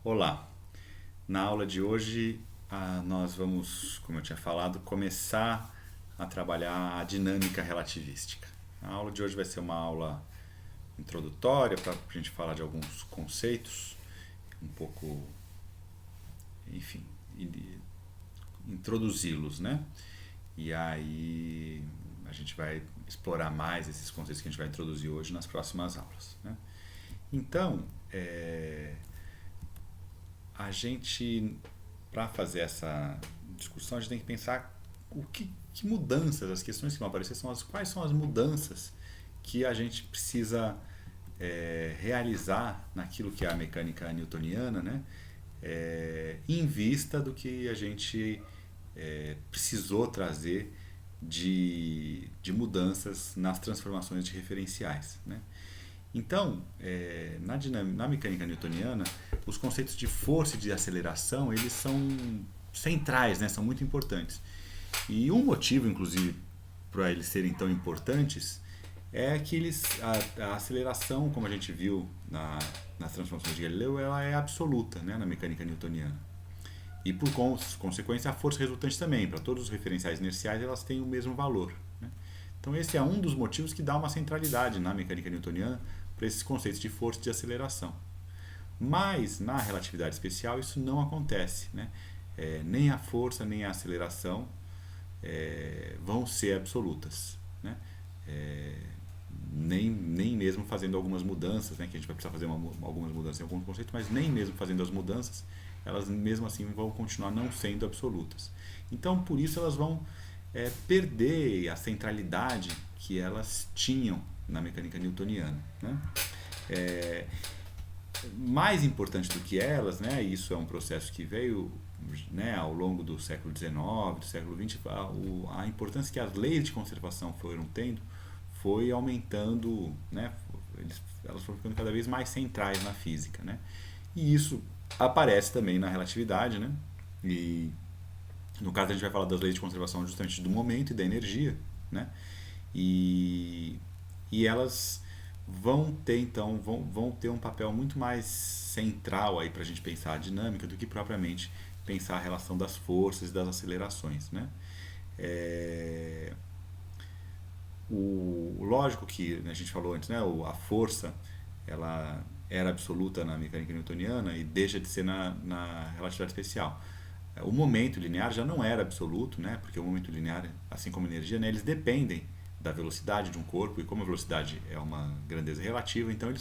Olá! Na aula de hoje, nós vamos, como eu tinha falado, começar a trabalhar a dinâmica relativística. A aula de hoje vai ser uma aula introdutória para a gente falar de alguns conceitos, um pouco, enfim, introduzi-los, né? E aí a gente vai explorar mais esses conceitos que a gente vai introduzir hoje nas próximas aulas, né? Então, a gente, para fazer essa discussão, a gente tem que pensar que mudanças, as questões que vão aparecer quais são as mudanças que a gente precisa realizar naquilo que é a mecânica newtoniana, né? Em vista do que a gente precisou trazer de mudanças nas transformações de referenciais, né? Então, na mecânica newtoniana, os conceitos de força e de aceleração, eles são centrais, né? São muito importantes. E um motivo, inclusive, para eles serem tão importantes é que a aceleração, como a gente viu nas transformações de Galileu, ela é absoluta, né? Na mecânica newtoniana. E por consequência, a força resultante também. Para todos os referenciais inerciais, elas têm o mesmo valor, né? Então esse é um dos motivos que dá uma centralidade na mecânica newtoniana para esses conceitos de força e de aceleração. Mas na relatividade especial isso não acontece, né? Nem a força nem a aceleração vão ser absolutas, né? Nem mesmo fazendo algumas mudanças, né? Que a gente vai precisar fazer algumas mudanças em alguns conceitos, mas nem mesmo fazendo as mudanças, elas mesmo assim vão continuar não sendo absolutas. Então por isso elas vão perder a centralidade que elas tinham na mecânica newtoniana, né? Mais importante do que elas, né, isso é um processo que veio, né, ao longo do século XIX, do século XX, a importância que as leis de conservação foram tendo foi aumentando, né, elas foram ficando cada vez mais centrais na física, né? E isso aparece também na relatividade, né? E no caso a gente vai falar das leis de conservação justamente do momento e da energia, né? E, e elas vão ter então vão ter um papel muito mais central aí para a gente pensar a dinâmica do que propriamente pensar a relação das forças e das acelerações, né? É, lógico que, né, a gente falou antes, né, a força ela era absoluta na mecânica newtoniana e deixa de ser na relatividade especial. O momento linear já não era absoluto, né? Porque o momento linear, assim como a energia, né, eles dependem da velocidade de um corpo e como a velocidade é uma grandeza relativa, então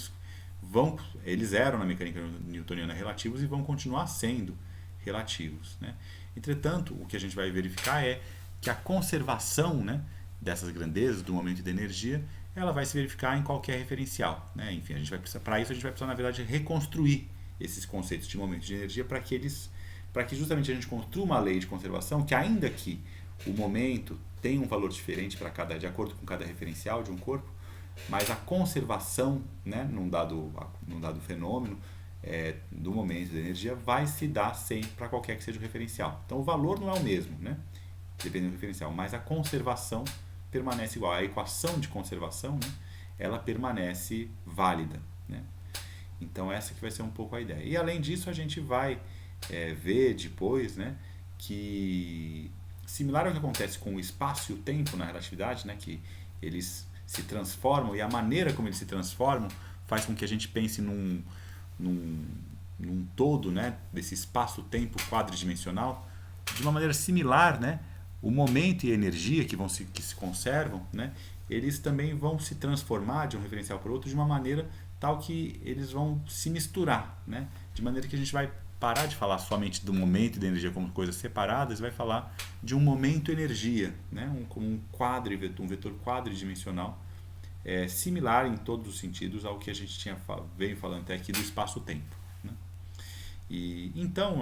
eles eram na mecânica newtoniana relativos e vão continuar sendo relativos, né? Entretanto, o que a gente vai verificar é que a conservação, né, dessas grandezas do momento e da energia, ela vai se verificar em qualquer referencial, né? Enfim, a gente vai precisar, para isso a gente vai precisar na verdade reconstruir esses conceitos de momento e de energia para que justamente a gente construa uma lei de conservação que, ainda que o momento tenha um valor diferente para de acordo com cada referencial de um corpo, mas a conservação, né, num dado fenômeno do momento da energia vai se dar sempre para qualquer que seja o referencial. Então o valor não é o mesmo, né, dependendo do referencial, mas a conservação permanece igual. A equação de conservação, né, ela permanece válida, né? Então essa que vai ser um pouco a ideia. E além disso a gente vai ver depois, né, que similar ao que acontece com o espaço e o tempo na relatividade, né, que eles se transformam e a maneira como eles se transformam faz com que a gente pense num, num todo, né, desse espaço-tempo quadridimensional, de uma maneira similar, né, o momento e a energia que se conservam, né, eles também vão se transformar de um referencial para o outro de uma maneira tal que eles vão se misturar, né, de maneira que a gente vai parar de falar somente do momento e da energia como coisas separadas e vai falar de um momento e energia, né, como um vetor quadridimensional, similar em todos os sentidos ao que a gente veio falando até aqui do espaço-tempo, né? E então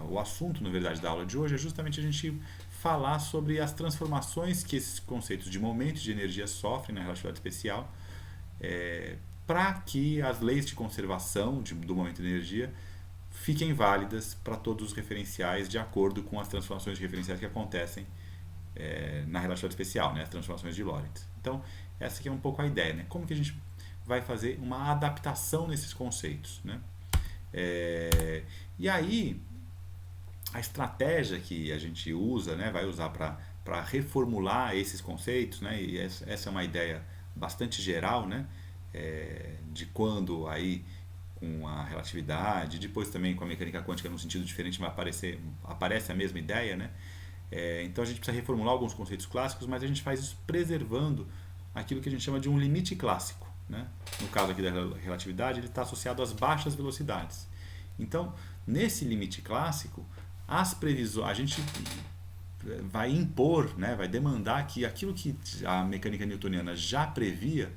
o assunto, na verdade, da aula de hoje é justamente a gente falar sobre as transformações que esses conceitos de momento e de energia sofrem na relatividade especial, para que as leis de conservação do momento e da energia fiquem válidas para todos os referenciais de acordo com as transformações de referenciais que acontecem na relatividade especial, né, as transformações de Lorentz. Então, essa aqui é um pouco a ideia, né? Como que a gente vai fazer uma adaptação nesses conceitos, né? E aí, a estratégia que a gente usa, né, vai usar para reformular esses conceitos, né, e essa é uma ideia bastante geral, né, de quando aí com a relatividade, depois também com a mecânica quântica num sentido diferente vai aparece a mesma ideia, né? Então a gente precisa reformular alguns conceitos clássicos, mas a gente faz isso preservando aquilo que a gente chama de um limite clássico, né? No caso aqui da relatividade, ele está associado às baixas velocidades. Então, nesse limite clássico, as previsões, a gente vai impor, né, vai demandar que aquilo que a mecânica newtoniana já previa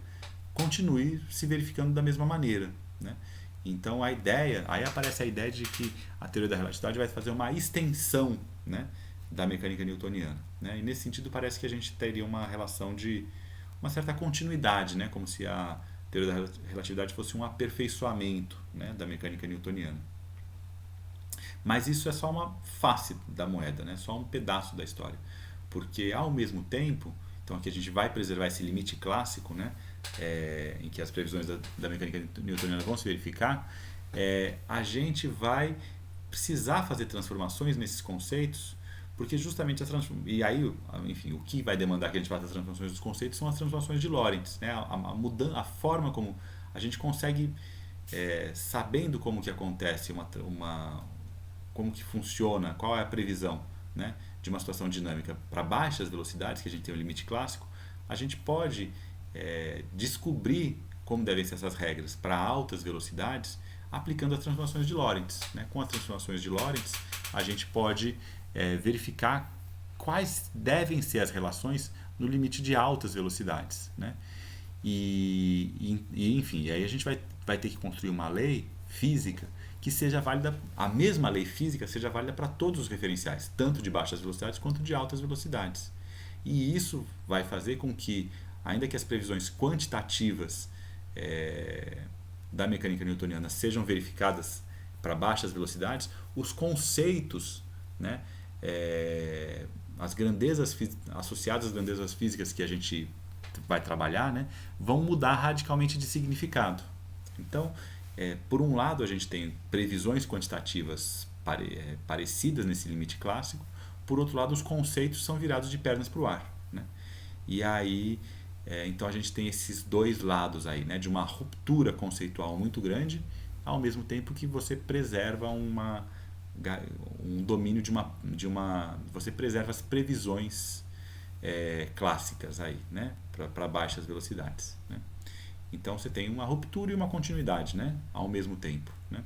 continue se verificando da mesma maneira, né? Então a ideia, aí aparece a ideia de que a teoria da relatividade vai fazer uma extensão, né, da mecânica newtoniana, né? E nesse sentido parece que a gente teria uma relação de uma certa continuidade, né, como se a teoria da relatividade fosse um aperfeiçoamento, né, da mecânica newtoniana. Mas isso é só uma face da moeda, né? Só um pedaço da história. Porque, ao mesmo tempo, então aqui a gente vai preservar esse limite clássico, né? Em que as previsões da mecânica newtoniana vão se verificar, a gente vai precisar fazer transformações nesses conceitos, porque justamente e aí, enfim, o que vai demandar que a gente faça as transformações dos conceitos são as transformações de Lorentz, né? A forma como a gente consegue, sabendo como que acontece como que funciona, qual é a previsão, né, de uma situação dinâmica para baixas velocidades, que a gente tem o limite clássico, a gente pode descobrir como devem ser essas regras para altas velocidades aplicando as transformações de Lorentz, né? Com as transformações de Lorentz, a gente pode verificar quais devem ser as relações no limite de altas velocidades, né? Enfim, aí a gente vai ter que construir uma lei física que seja válida, a mesma lei física seja válida para todos os referenciais, tanto de baixas velocidades quanto de altas velocidades. E isso vai fazer com que, ainda que as previsões quantitativas da mecânica newtoniana sejam verificadas para baixas velocidades, os conceitos, né, as grandezas associadas às grandezas físicas que a gente vai trabalhar, né, vão mudar radicalmente de significado. Então, por um lado, a gente tem previsões quantitativas parecidas nesse limite clássico, por outro lado, os conceitos são virados de pernas para o ar, né? E aí, então a gente tem esses dois lados aí, né, de uma ruptura conceitual muito grande, ao mesmo tempo que você preserva um domínio você preserva as previsões clássicas aí, né, para baixas velocidades, né? Então você tem uma ruptura e uma continuidade, né, ao mesmo tempo, né?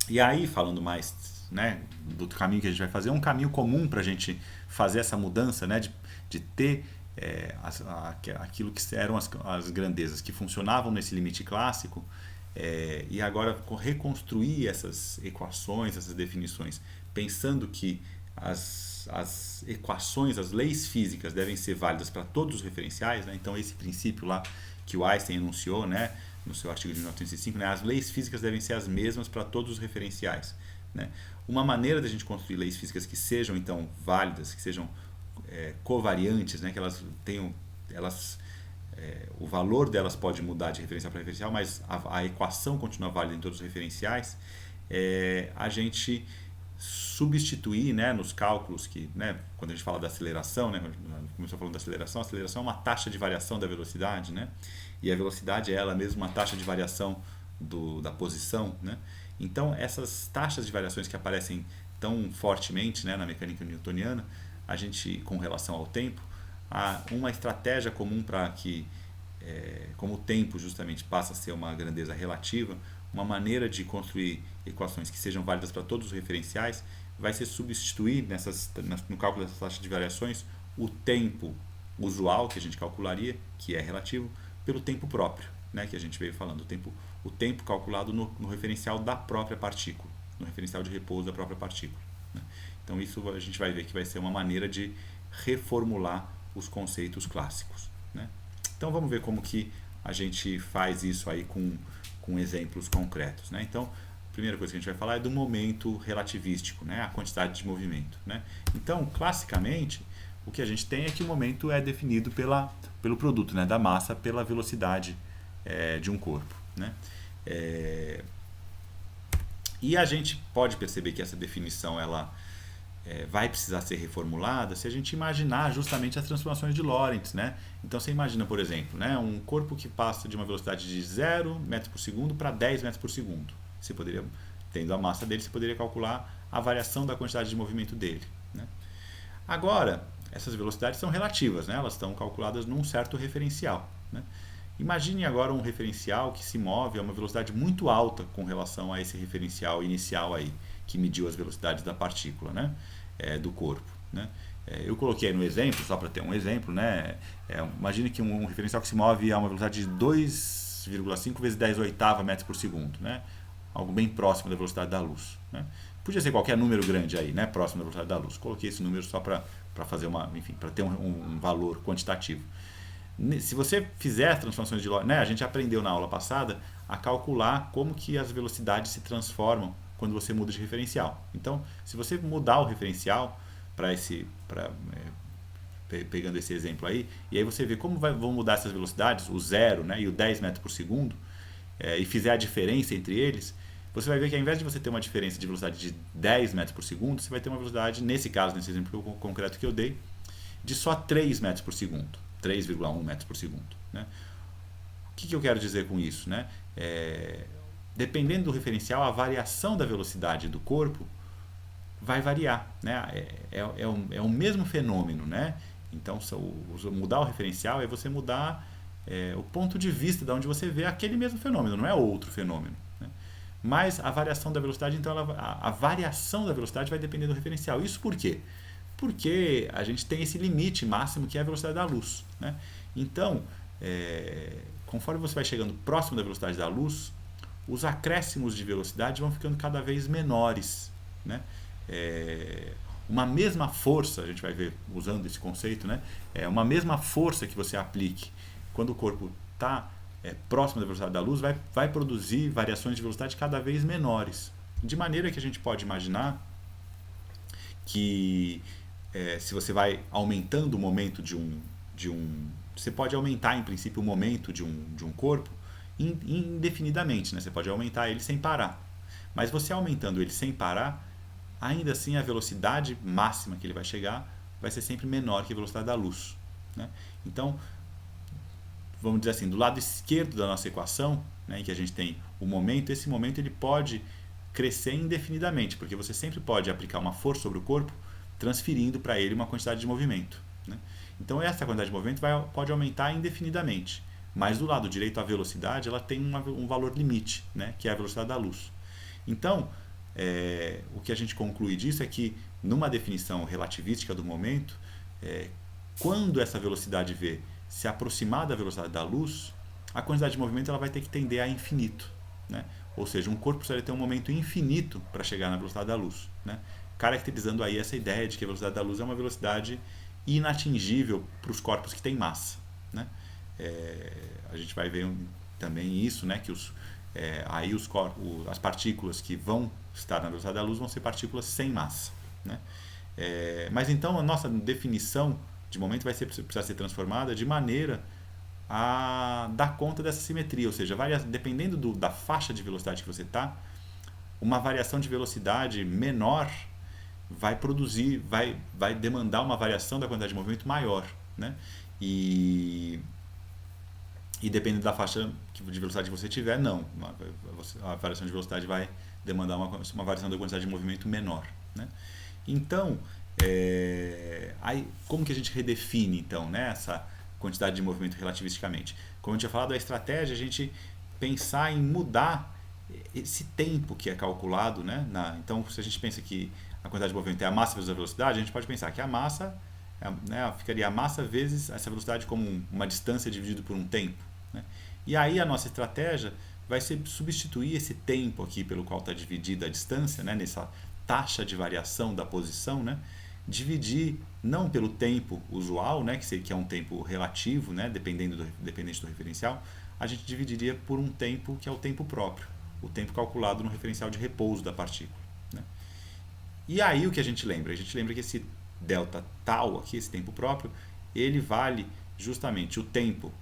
E aí, falando mais, né, do caminho que a gente vai fazer, um caminho comum para a gente fazer essa mudança, né, de ter aquilo que eram as grandezas que funcionavam nesse limite clássico, e agora reconstruir essas equações, essas definições, pensando que as equações, as leis físicas devem ser válidas para todos os referenciais, né? Então esse princípio lá que o Einstein enunciou, né, no seu artigo de 1905, né, as leis físicas devem ser as mesmas para todos os referenciais, né? Uma maneira da gente construir leis físicas que sejam então válidas, que sejam covariantes, né, que elas tenham, o valor delas pode mudar de referencial para referencial, mas a equação continua válida em todos os referenciais, a gente substituir, né, nos cálculos que, né, quando a gente fala da aceleração, né, começou falando da aceleração, a aceleração é uma taxa de variação da velocidade, né, e a velocidade é ela mesma uma taxa de variação da posição, né. Então essas taxas de variações que aparecem tão fortemente, né, na mecânica newtoniana, a gente, com relação ao tempo, há uma estratégia comum para que, como o tempo justamente passa a ser uma grandeza relativa, uma maneira de construir equações que sejam válidas para todos os referenciais vai ser substituir no cálculo dessas taxas de variações o tempo usual que a gente calcularia, que é relativo, pelo tempo próprio, né, que a gente veio falando, o tempo calculado no referencial da própria partícula, no referencial de repouso da própria partícula, né? Então isso a gente vai ver que vai ser uma maneira de reformular os conceitos clássicos, né? Então vamos ver como que a gente faz isso aí com exemplos concretos, né? Então, a primeira coisa que a gente vai falar é do momento relativístico, né? A quantidade de movimento, né? Então, classicamente, o que a gente tem é que o momento é definido pelo produto, né, da massa pela velocidade de um corpo, né? E a gente pode perceber que essa definição ela vai precisar ser reformulada se a gente imaginar justamente as transformações de Lorentz, né? Então você imagina, por exemplo, né, um corpo que passa de uma velocidade de 0 metros por segundo para 10 metros por segundo. Você poderia, tendo a massa dele, você poderia calcular a variação da quantidade de movimento dele, né? Agora, essas velocidades são relativas, né? Elas estão calculadas num certo referencial, né? Imagine agora um referencial que se move a uma velocidade muito alta com relação a esse referencial inicial aí, que mediu as velocidades da partícula, né? Do corpo, né? Eu coloquei no exemplo, só para ter um exemplo, né? Imagine que um referencial que se move a uma velocidade de 2,5 vezes 10 oitava metros por segundo, né? Algo bem próximo da velocidade da luz, né? Podia ser qualquer número grande aí, né? Próximo da velocidade da luz. Coloquei esse número só para fazer enfim, para ter um valor quantitativo. Se você fizer as transformações de Lorentz, né, a gente aprendeu na aula passada a calcular como que as velocidades se transformam quando você muda de referencial. Então, se você mudar o referencial pegando esse exemplo aí, e aí você vê como vão mudar essas velocidades, o 0, né, e o 10 metros por segundo, e fizer a diferença entre eles, você vai ver que ao invés de você ter uma diferença de velocidade de 10 metros por segundo, você vai ter uma velocidade, nesse caso, nesse exemplo concreto que eu dei, de só 3 metros por segundo. 3,1 metros por segundo, né? O que eu quero dizer com isso, né? Dependendo do referencial, a variação da velocidade do corpo vai variar, né? É o mesmo fenômeno, né? Então, mudar o referencial é você mudar o ponto de vista de onde você vê aquele mesmo fenômeno, não é outro fenômeno, né? Mas a variação da velocidade, então, a variação da velocidade vai depender do referencial. Isso por quê? Porque a gente tem esse limite máximo que é a velocidade da luz, né? Então, conforme você vai chegando próximo da velocidade da luz, os acréscimos de velocidade vão ficando cada vez menores, né? Uma mesma força, a gente vai ver usando esse conceito, né? Uma mesma força que você aplique quando o corpo está próximo da velocidade da luz vai produzir variações de velocidade cada vez menores, de maneira que a gente pode imaginar que se você vai aumentando o momento você pode aumentar em princípio o momento de um corpo indefinidamente, né? Você pode aumentar ele sem parar, mas você aumentando ele sem parar, ainda assim a velocidade máxima que ele vai chegar vai ser sempre menor que a velocidade da luz, né? Então, vamos dizer assim, do lado esquerdo da nossa equação, né, em que a gente tem o momento, esse momento ele pode crescer indefinidamente, porque você sempre pode aplicar uma força sobre o corpo transferindo para ele uma quantidade de movimento, né? Então essa quantidade de movimento pode aumentar indefinidamente, mas do lado direito a velocidade ela tem um valor limite, né, que é a velocidade da luz. Então o que a gente conclui disso é que numa definição relativística do momento, quando essa velocidade v se aproximar da velocidade da luz, a quantidade de movimento ela vai ter que tender a infinito, né? Ou seja, um corpo precisaria ter um momento infinito para chegar na velocidade da luz, né? Caracterizando aí essa ideia de que a velocidade da luz é uma velocidade inatingível para os corpos que têm massa, né? A gente vai ver também isso, né? Que aí as partículas que vão estar na velocidade da luz vão ser partículas sem massa, né? Mas então a nossa definição de momento vai precisar ser transformada de maneira a dar conta dessa simetria, ou seja, dependendo da faixa de velocidade que você está, uma variação de velocidade menor vai demandar uma variação da quantidade de movimento maior, né? E dependendo da faixa de velocidade que você tiver, não. A variação de velocidade vai demandar uma variação da quantidade de movimento menor, né? Então, aí, como que a gente redefine, então, né, essa quantidade de movimento relativisticamente? Como eu tinha falado, a estratégia é a gente pensar em mudar esse tempo que é calculado, né? Então, se a gente pensa que a quantidade de movimento é a massa vezes a velocidade, a gente pode pensar que a massa, né, ficaria a massa vezes essa velocidade como uma distância dividido por um tempo, né? E aí a nossa estratégia vai ser substituir esse tempo aqui pelo qual está dividida a distância, né, nessa taxa de variação da posição, né, dividir não pelo tempo usual, né, que é um tempo relativo, né, dependente do referencial, a gente dividiria por um tempo que é o tempo próprio, o tempo calculado no referencial de repouso da partícula, né? E aí o que a gente lembra? A gente lembra que esse delta tal aqui, esse tempo próprio, ele vale justamente o tempo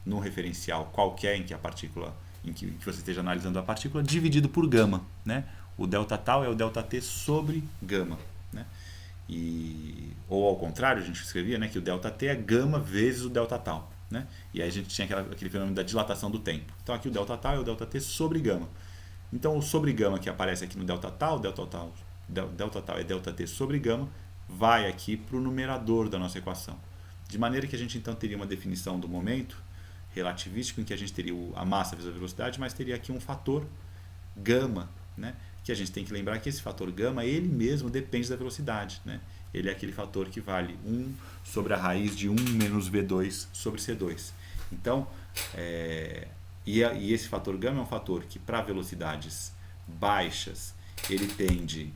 no referencial qualquer em que a partícula em que você esteja analisando a partícula, dividido por gama, né? O delta tal é o delta t sobre gama, né? Ou ao contrário, a gente escrevia, né, que o delta t é gama vezes o delta tal, né? E aí a gente tinha aquele fenômeno da dilatação do tempo. Então aqui o delta tal é o delta t sobre gama. Então o sobre gama que aparece aqui no delta tal é delta t sobre gama, vai aqui para o numerador da nossa equação. De maneira que a gente então teria uma definição do momento relativístico em que a gente teria a massa vezes a velocidade, mas teria aqui um fator gama, né? Que a gente tem que lembrar que esse fator gama, ele mesmo depende da velocidade, né? Ele é aquele fator que vale 1 sobre a raiz de 1 menos V2 sobre C2. Então, e esse fator gama é um fator que para velocidades baixas ele tende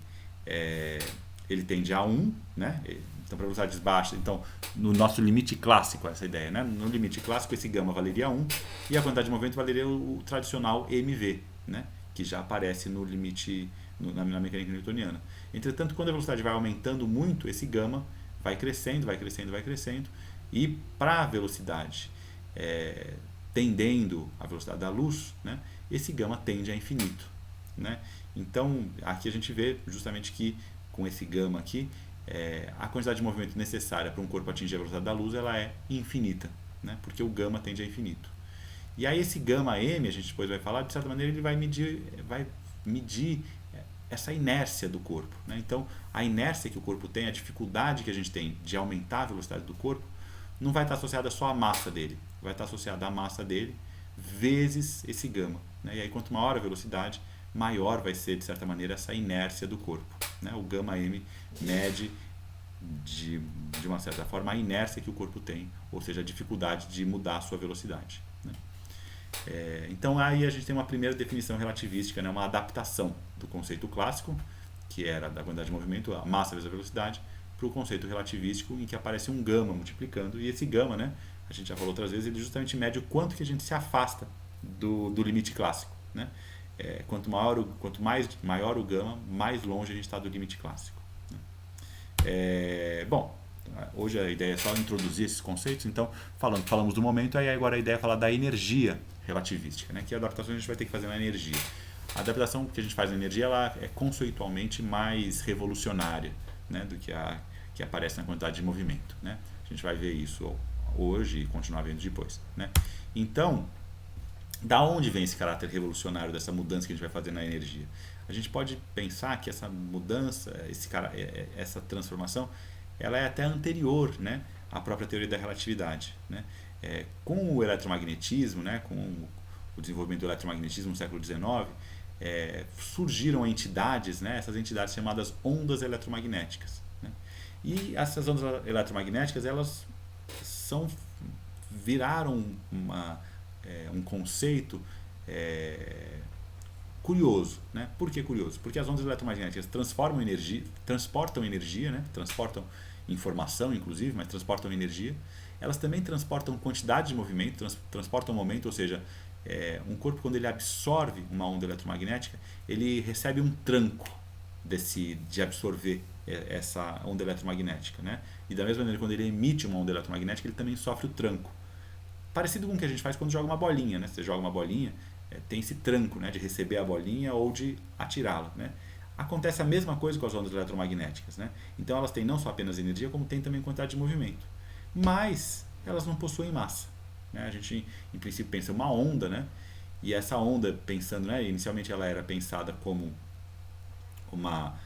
a 1, né? Então, para velocidades baixas, então, no nosso limite clássico, essa ideia, né? No limite clássico, esse gama valeria 1 e a quantidade de movimento valeria o tradicional mv, né? Que já aparece no limite na mecânica newtoniana. Entretanto, quando a velocidade vai aumentando muito, esse gama vai crescendo, e para a velocidade tendendo à velocidade da luz, né? Esse gama tende a infinito, né? Então, aqui a gente vê justamente que com esse gama aqui, a quantidade de movimento necessária para um corpo atingir a velocidade da luz ela é infinita, né? Porque o gama tende a infinito. E aí esse gama m, a gente depois vai falar, de certa maneira ele vai medir essa inércia do corpo, né? Então, a inércia que o corpo tem, a dificuldade que a gente tem de aumentar a velocidade do corpo, não vai estar associada só à massa dele, vai estar associada à massa dele vezes esse gama, né? E aí quanto maior a velocidade, maior vai ser, de certa maneira, essa inércia do corpo, né? O gama m mede de uma certa forma a inércia que o corpo tem, ou seja, a dificuldade de mudar a sua velocidade, né? Então aí a gente tem uma primeira definição relativística, né? Uma adaptação do conceito clássico, que era da quantidade de movimento, a massa vezes a velocidade, para o conceito relativístico em que aparece um gama multiplicando, e esse gama, né, a gente já falou outras vezes, ele justamente mede o quanto que a gente se afasta do limite clássico, né? Quanto maior o gama, mais longe a gente está do limite clássico, né? Bom, hoje a ideia é só introduzir esses conceitos, então falamos do momento, aí agora a ideia é falar da energia relativística, né? Que adaptações a gente vai ter que fazer na energia. A adaptação que a gente faz na energia ela é conceitualmente mais revolucionária, né, do que a que aparece na quantidade de movimento, né? A gente vai ver isso hoje e continuar vendo depois, né? Então, da onde vem esse caráter revolucionário dessa mudança que a gente vai fazer na energia? A gente pode pensar que essa mudança, essa transformação, ela é até anterior, né, à própria teoria da relatividade, né? Com o eletromagnetismo, né, com o desenvolvimento do eletromagnetismo no século XIX, surgiram entidades, né, essas entidades chamadas ondas eletromagnéticas, né? E essas ondas eletromagnéticas elas viraram um conceito curioso, né? Por que curioso? Porque as ondas eletromagnéticas transportam energia, né? Transportam informação, inclusive, mas transportam energia. Elas também transportam quantidade de movimento, transportam momento, ou seja, um corpo, quando ele absorve uma onda eletromagnética, ele recebe um tranco de absorver essa onda eletromagnética, né? E da mesma maneira, quando ele emite uma onda eletromagnética, ele também sofre o tranco. Parecido com o que a gente faz quando joga uma bolinha, né? Você joga uma bolinha, tem esse tranco, né, de receber a bolinha ou de atirá-la, né? Acontece a mesma coisa com as ondas eletromagnéticas, né? Então elas têm não só apenas energia, como têm também quantidade de movimento. Mas elas não possuem massa, né? A gente, em princípio, pensa uma onda, né? E essa onda, pensando, né, inicialmente ela era pensada como uma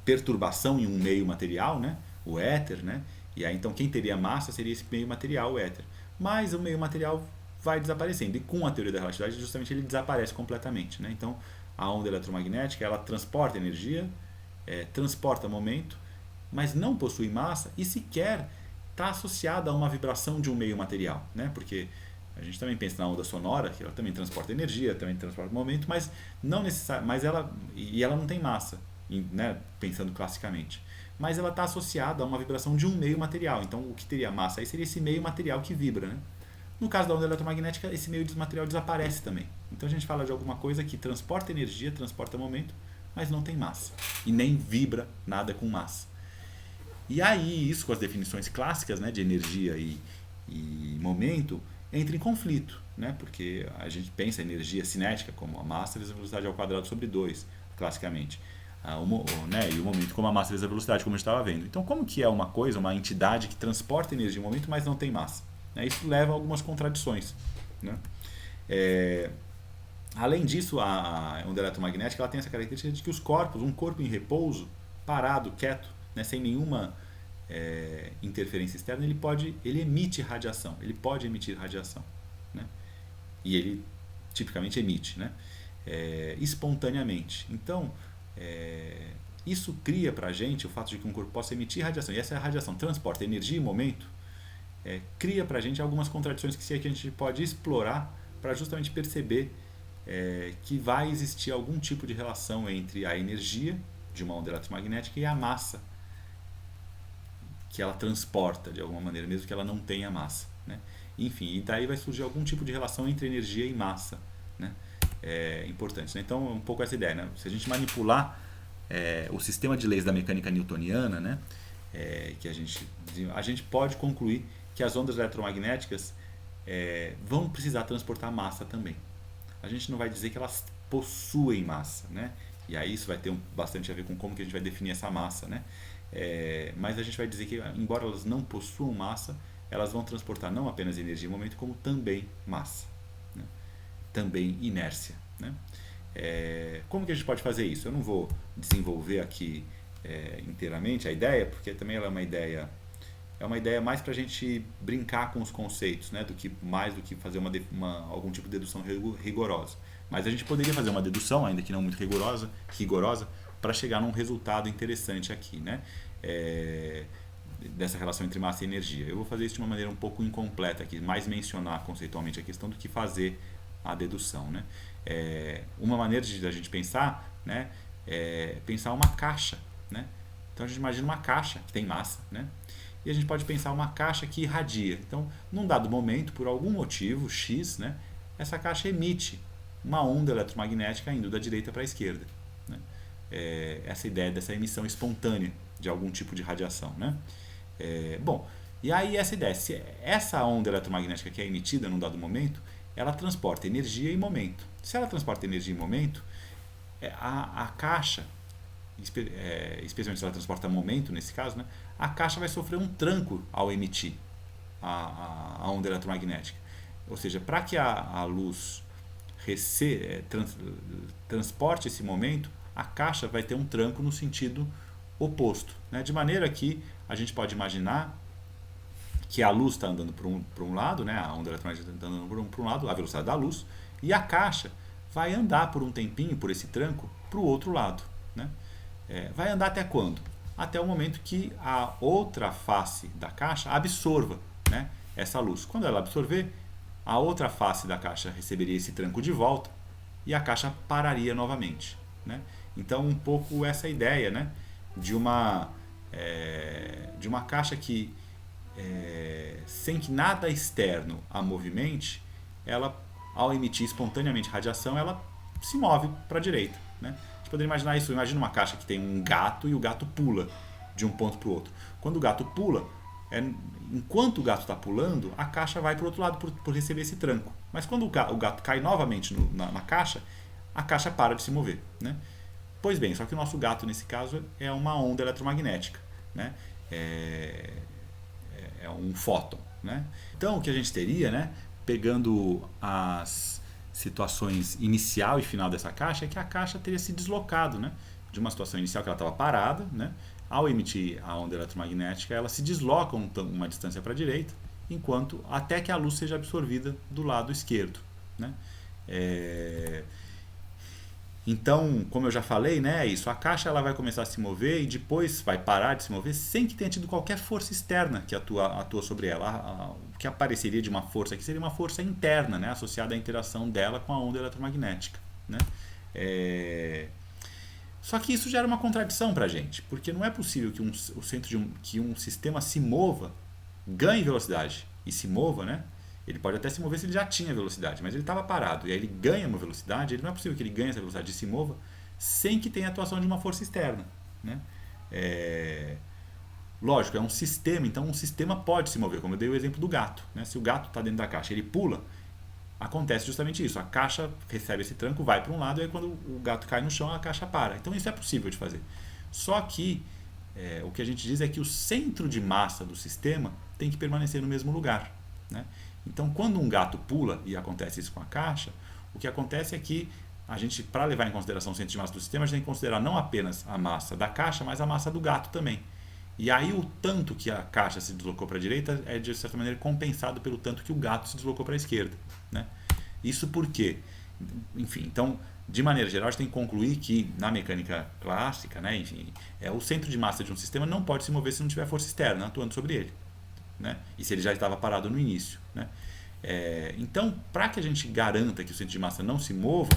perturbação em um meio material, né? O éter, né? E aí então quem teria massa seria esse meio material, o éter. Mas o meio material vai desaparecendo, e com a teoria da relatividade justamente ele desaparece completamente, né? Então a onda eletromagnética ela transporta energia, transporta momento, mas não possui massa e sequer está associada a uma vibração de um meio material, né? Porque a gente também pensa na onda sonora, que ela também transporta energia, também transporta momento, mas não necessariamente, ela não tem massa, né? Pensando classicamente. Mas ela está associada a uma vibração de um meio material. Então o que teria massa aí seria esse meio material que vibra, né? No caso da onda eletromagnética, esse meio material desaparece também. Então a gente fala de alguma coisa que transporta energia, transporta momento, mas não tem massa. E nem vibra nada com massa. E aí, isso com as definições clássicas, né, de energia e momento, entra em conflito, né? Porque a gente pensa a energia cinética como a massa vezes a velocidade ao quadrado sobre 2, classicamente. Né? E o momento como a massa vezes a velocidade, como a gente estava vendo. Então, como que é uma coisa, uma entidade que transporta energia em momento, mas não tem massa? Né? Isso leva a algumas contradições. Né? Além disso, a onda eletromagnética ela tem essa característica de que os corpos, um corpo em repouso, parado, quieto, né, sem nenhuma interferência externa, ele emite radiação. Ele pode emitir radiação. Né? E ele tipicamente emite, né? Espontaneamente. Então, isso cria para a gente o fato de que um corpo possa emitir radiação. E essa radiação transporta energia e momento. Cria para a gente algumas contradições que a gente pode explorar para justamente perceber que vai existir algum tipo de relação entre a energia de uma onda eletromagnética e a massa que ela transporta de alguma maneira, mesmo que ela não tenha massa. Né? Enfim, e daí vai surgir algum tipo de relação entre energia e massa. Né? Importante. Né? Então, um pouco essa ideia. Né? Se a gente manipular o sistema de leis da mecânica newtoniana, né? Que a gente pode concluir que as ondas eletromagnéticas vão precisar transportar massa também. A gente não vai dizer que elas possuem massa, né? E aí isso vai ter bastante a ver com como que a gente vai definir essa massa, né? Mas a gente vai dizer que, embora elas não possuam massa, elas vão transportar não apenas energia e momento, como também massa, né? Também inércia, né? Como que a gente pode fazer isso? Eu não vou desenvolver aqui inteiramente a ideia, porque também ela é uma ideia mais para a gente brincar com os conceitos, né, mais do que fazer algum tipo de dedução rigorosa. Mas a gente poderia fazer uma dedução, ainda que não muito rigorosa, para chegar num resultado interessante aqui, né, dessa relação entre massa e energia. Eu vou fazer isso de uma maneira um pouco incompleta aqui, mais mencionar conceitualmente a questão do que fazer a dedução. Né. Uma maneira de a gente pensar, né, é pensar uma caixa. Né. Então a gente imagina uma caixa que tem massa, né? E a gente pode pensar uma caixa que irradia. Então, num dado momento, por algum motivo X, né, essa caixa emite uma onda eletromagnética indo da direita para a esquerda. Né? Essa ideia dessa emissão espontânea de algum tipo de radiação. Né? Bom, e aí essa ideia, se essa onda eletromagnética que é emitida num dado momento, ela transporta energia e momento. Se ela transporta energia e momento, a caixa, especialmente se ela transporta momento nesse caso, né, a caixa vai sofrer um tranco ao emitir a onda eletromagnética. Ou seja, para que a luz transporte esse momento, a caixa vai ter um tranco no sentido oposto. Né? De maneira que a gente pode imaginar que a luz está andando por um lado, né? A onda eletromagnética está andando por um lado, a velocidade da luz, e a caixa vai andar por um tempinho, por esse tranco, para o outro lado. Né? Vai andar até quando? Até o momento que a outra face da caixa absorva, né, essa luz. Quando ela absorver, a outra face da caixa receberia esse tranco de volta e a caixa pararia novamente. Né? Então, um pouco essa ideia, né, de uma caixa que, sem que nada externo a movimente, ela, ao emitir espontaneamente radiação, ela se move para a direita. Né? Poderia imaginar isso. Imagina uma caixa que tem um gato e o gato pula de um ponto para o outro. Quando o gato pula, enquanto o gato está pulando, a caixa vai para o outro lado por receber esse tranco. Mas quando o gato cai novamente na caixa, a caixa para de se mover. Né? Pois bem, só que o nosso gato, nesse caso, é uma onda eletromagnética. Né? É um fóton. Né? Então, o que a gente teria, né, pegando as situações inicial e final dessa caixa, é que a caixa teria se deslocado, né, de uma situação inicial que ela estava parada, né, ao emitir a onda eletromagnética, ela se desloca uma distância para a direita, até que a luz seja absorvida do lado esquerdo. Né. Então, como eu já falei, né, a caixa ela vai começar a se mover e depois vai parar de se mover sem que tenha tido qualquer força externa que atua sobre ela. O que apareceria de uma força aqui seria uma força interna, né, associada à interação dela com a onda eletromagnética. Né? Só que isso gera uma contradição para a gente, porque não é possível que um sistema se mova, ganhe velocidade e se mova, né? Ele pode até se mover se ele já tinha velocidade, mas ele estava parado e aí ele ganha uma velocidade. Não é possível que ele ganhe essa velocidade e se mova sem que tenha atuação de uma força externa. Né? Lógico, é um sistema, então um sistema pode se mover, como eu dei o exemplo do gato, né? Se o gato está dentro da caixa, ele pula, acontece justamente isso. A caixa recebe esse tranco, vai para um lado, e aí quando o gato cai no chão, a caixa para. Então isso é possível de fazer. Só que o que a gente diz é que o centro de massa do sistema tem que permanecer no mesmo lugar, né? Então quando um gato pula, e acontece isso com a caixa, o que acontece é que a gente, para levar em consideração o centro de massa do sistema, a gente tem que considerar não apenas a massa da caixa, mas a massa do gato também. E aí o tanto que a caixa se deslocou para a direita é de certa maneira compensado pelo tanto que o gato se deslocou para a esquerda, né? Isso porque, enfim, então de maneira geral a gente tem que concluir que na mecânica clássica, né, enfim, o centro de massa de um sistema não pode se mover se não tiver força externa atuando sobre ele, né? E se ele já estava parado no início, né? Então, para que a gente garanta que o centro de massa não se mova,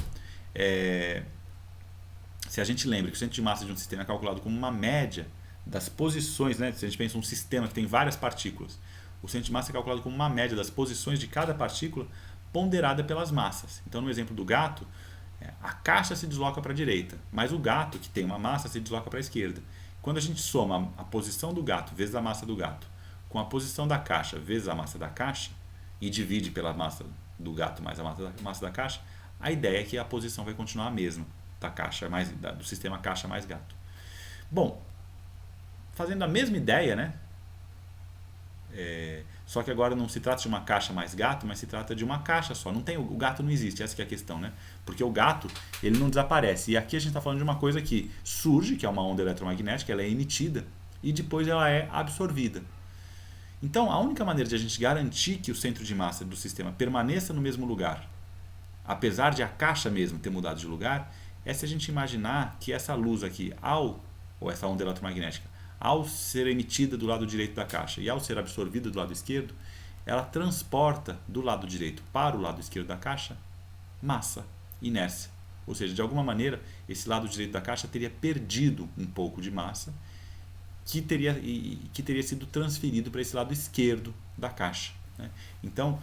se a gente lembra que o centro de massa de um sistema é calculado como uma média das posições, né? Se a gente pensa um sistema que tem várias partículas, o centro de massa é calculado como uma média das posições de cada partícula ponderada pelas massas. Então, no exemplo do gato, a caixa se desloca para a direita, mas o gato, que tem uma massa, se desloca para a esquerda. Quando a gente soma a posição do gato vezes a massa do gato com a posição da caixa vezes a massa da caixa e divide pela massa do gato mais a massa da caixa, a ideia é que a posição vai continuar a mesma da caixa do sistema caixa mais gato. Bom, fazendo a mesma ideia, né? Só que agora não se trata de uma caixa mais gato, mas se trata de uma caixa só. Não tem, o gato não existe, essa que é a questão, né? Porque o gato, ele não desaparece. E aqui a gente está falando de uma coisa que surge, que é uma onda eletromagnética, ela é emitida e depois ela é absorvida. Então, a única maneira de a gente garantir que o centro de massa do sistema permaneça no mesmo lugar, apesar de a caixa mesmo ter mudado de lugar, é se a gente imaginar que essa luz aqui, ou essa onda eletromagnética, ao ser emitida do lado direito da caixa e ao ser absorvida do lado esquerdo, ela transporta do lado direito para o lado esquerdo da caixa massa, inércia. Ou seja, de alguma maneira, esse lado direito da caixa teria perdido um pouco de massa que teria sido transferido para esse lado esquerdo da caixa, né? Então,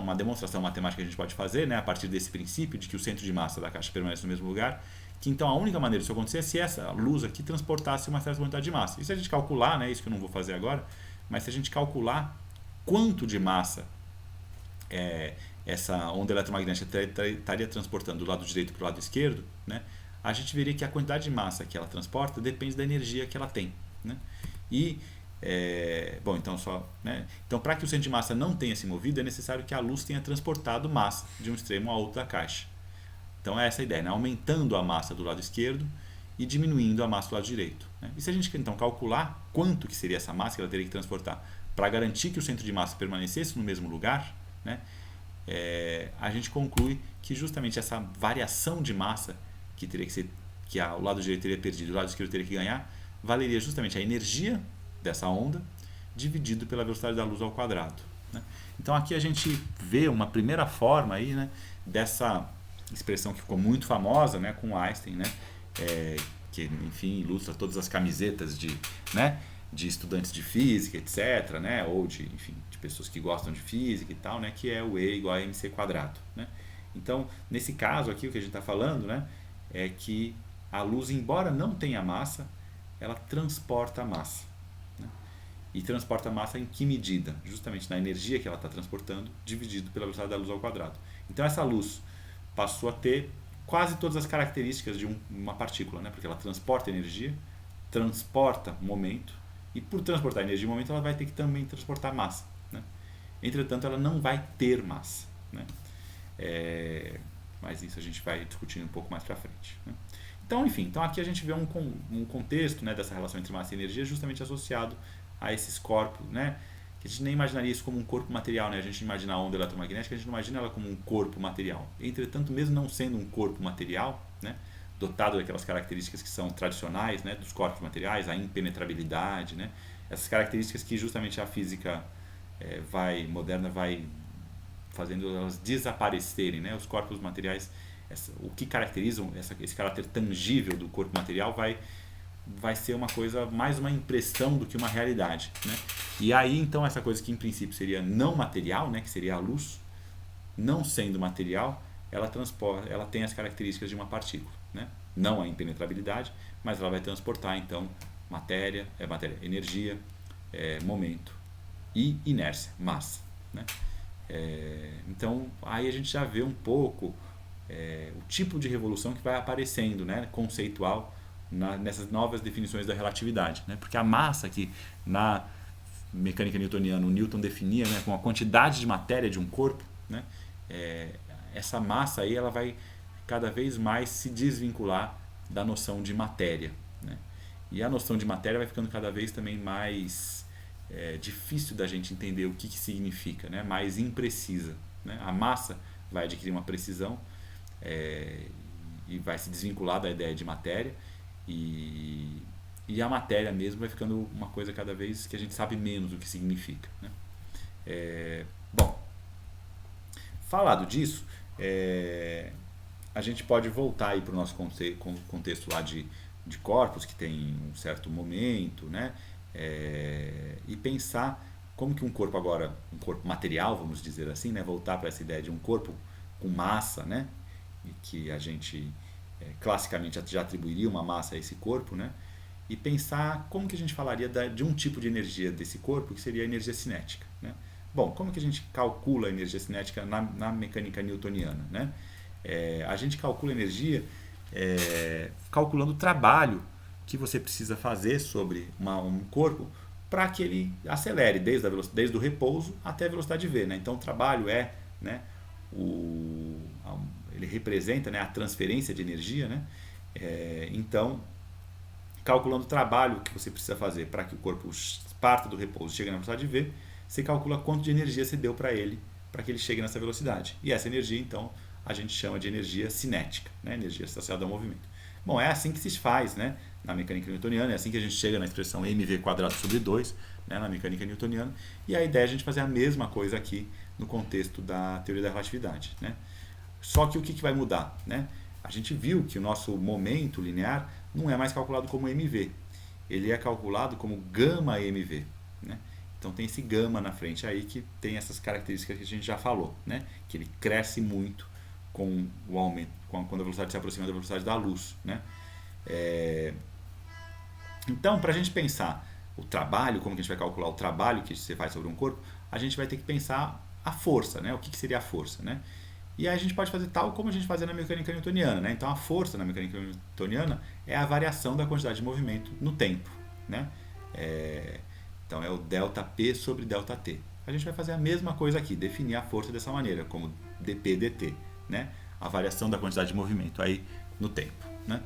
uma demonstração matemática que a gente pode fazer, né, a partir desse princípio de que o centro de massa da caixa permanece no mesmo lugar, que então a única maneira disso acontecer é se essa luz aqui transportasse uma certa quantidade de massa. E se a gente calcular, né, isso que eu não vou fazer agora, mas se a gente calcular quanto de massa essa onda eletromagnética estaria transportando do lado direito para o lado esquerdo, né, a gente veria que a quantidade de massa que ela transporta depende da energia que ela tem, né? E então para que o centro de massa não tenha se movido, é necessário que a luz tenha transportado massa de um extremo ao outro da caixa. Então é essa a ideia, né? Aumentando a massa do lado esquerdo e diminuindo a massa do lado direito, né? E se a gente então calcular quanto que seria essa massa que ela teria que transportar para garantir que o centro de massa permanecesse no mesmo lugar, né? A gente conclui que justamente essa variação de massa que teria que ser, o lado direito teria perdido e o lado esquerdo teria que ganhar, valeria justamente a energia dessa onda dividido pela velocidade da luz ao quadrado, né? Então aqui a gente vê uma primeira forma aí, né, dessa expressão que ficou muito famosa, né, com Einstein, né, que enfim ilustra todas as camisetas de estudantes de física, etc., né, ou de pessoas que gostam de física e tal, né, que é o E igual a mc quadrado, né? Então nesse caso aqui o que a gente está falando, né, é que a luz, embora não tenha massa, ela transporta a massa, né? E transporta a massa em que medida? Justamente na energia que ela está transportando, dividido pela velocidade da luz ao quadrado. Então essa luz passou a ter quase todas as características de uma partícula, né? Porque ela transporta energia, transporta momento, e por transportar energia e momento ela vai ter que também transportar massa, né? Entretanto, ela não vai ter massa, né? Mas isso a gente vai discutindo um pouco mais para frente, né? Então, enfim, então aqui a gente vê um contexto, né, dessa relação entre massa e energia justamente associado a esses corpos, né, que a gente nem imaginaria isso como um corpo material, né? A gente imagina a onda eletromagnética, a gente não imagina ela como um corpo material. Entretanto, mesmo não sendo um corpo material, né, dotado daquelas características que são tradicionais, né, dos corpos materiais, a impenetrabilidade, né, essas características que justamente a física moderna vai fazendo elas desaparecerem, né? Os corpos materiais, o que caracteriza esse caráter tangível do corpo material vai ser uma coisa, mais uma impressão do que uma realidade, né? E aí então essa coisa que em princípio seria não material, né, que seria a luz, não sendo material, ela tem as características de uma partícula, né? Não a impenetrabilidade, mas ela vai transportar então energia, momento e inércia, massa, né? Então aí a gente já vê um pouco o tipo de revolução que vai aparecendo, né, conceitual nessas novas definições da relatividade, né? Porque a massa que na mecânica newtoniana o Newton definia, né, com a quantidade de matéria de um corpo, né, essa massa aí ela vai cada vez mais se desvincular da noção de matéria, né? E a noção de matéria vai ficando cada vez também mais difícil da gente entender o que significa, né? Mais imprecisa, né? A massa vai adquirir uma precisão e vai se desvincular da ideia de matéria, e a matéria mesmo vai ficando uma coisa cada vez que a gente sabe menos o que significa, né? Bom, falado disso, a gente pode voltar aí para o nosso contexto lá de corpos que tem um certo momento, né? E pensar como que um corpo agora, um corpo material, vamos dizer assim, né? Voltar para essa ideia de um corpo com massa, né? E que a gente classicamente já atribuiria uma massa a esse corpo, né? E pensar como que a gente falaria de um tipo de energia desse corpo, que seria a energia cinética, né? Bom, como que a gente calcula a energia cinética na mecânica newtoniana, né? A gente calcula a energia calculando o trabalho que você precisa fazer sobre um corpo para que ele acelere desde o repouso até a velocidade v, né? Então o trabalho né, ele representa, né, a transferência de energia, né? Então, calculando o trabalho que você precisa fazer para que o corpo parta do repouso e chegue na velocidade v, você calcula quanto de energia você deu para ele que ele chegue nessa velocidade. E essa energia, então, a gente chama de energia cinética, né? Energia associada ao movimento. Bom, é assim que se faz, né, na mecânica newtoniana, é assim que a gente chega na expressão mv²/2, né, na mecânica newtoniana, e a ideia é a gente fazer a mesma coisa aqui no contexto da teoria da relatividade, né? Só que o que vai mudar, né? A gente viu que o nosso momento linear não é mais calculado como mv, ele é calculado como gama mv, né? Então tem esse gama na frente aí que tem essas características que a gente já falou, né? Que ele cresce muito com o aumento, quando a velocidade se aproxima da velocidade da luz, né? Então, para a gente pensar o trabalho, como que a gente vai calcular o trabalho que você faz sobre um corpo, a gente vai ter que pensar a força, né? O que seria a força, né? E aí a gente pode fazer tal como a gente fazia na mecânica newtoniana, né? Então a força na mecânica newtoniana é a variação da quantidade de movimento no tempo, né? Então é o ΔP sobre ΔT. A gente vai fazer a mesma coisa aqui, definir a força dessa maneira, como dP dt, né? A variação da quantidade de movimento aí no tempo, né?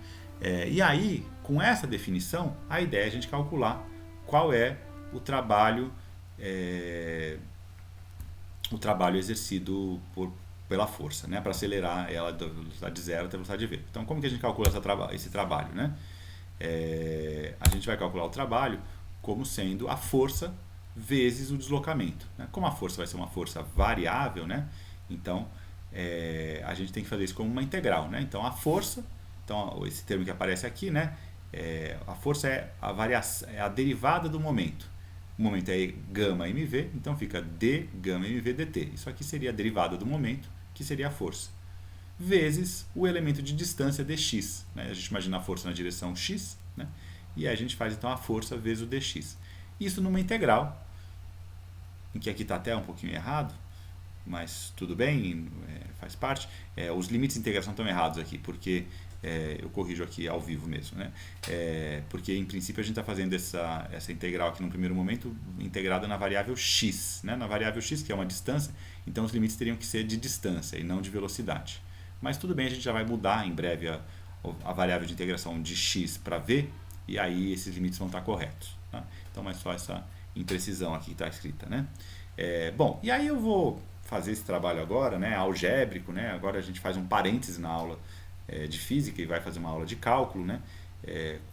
E aí, com essa definição, a ideia é a gente calcular qual é o trabalho exercido pela força, né? Para acelerar ela da velocidade zero até a velocidade v. Então, como que a gente calcula esse trabalho, né? A gente vai calcular o trabalho como sendo a força vezes o deslocamento, né? Como a força vai ser uma força variável, né? Então, a gente tem que fazer isso como uma integral, né? Então, a força, então esse termo que aparece aqui, né? A força é a derivada do momento. O momento é gama mv, então fica d gama mv dt. Isso aqui seria a derivada do momento, que seria a força, vezes o elemento de distância dx, né? A gente imagina a força na direção x, né? E aí a gente faz então a força vezes o dx. Isso numa integral, em que aqui está até um pouquinho errado, mas tudo bem, faz parte. Os limites de integração estão errados aqui, porque eu corrijo aqui ao vivo mesmo, né? Porque em princípio a gente está fazendo essa integral aqui no primeiro momento integrada na variável x, né? Na variável x, que é uma distância, então os limites teriam que ser de distância e não de velocidade. Mas tudo bem, a gente já vai mudar em breve a variável de integração de x para v, e aí esses limites vão estar corretos, tá? Então é só essa imprecisão aqui que está escrita, né? Bom, e aí eu vou fazer esse trabalho agora, né, algébrico, né? Agora a gente faz um parêntese na aula de física e vai fazer uma aula de cálculo, né?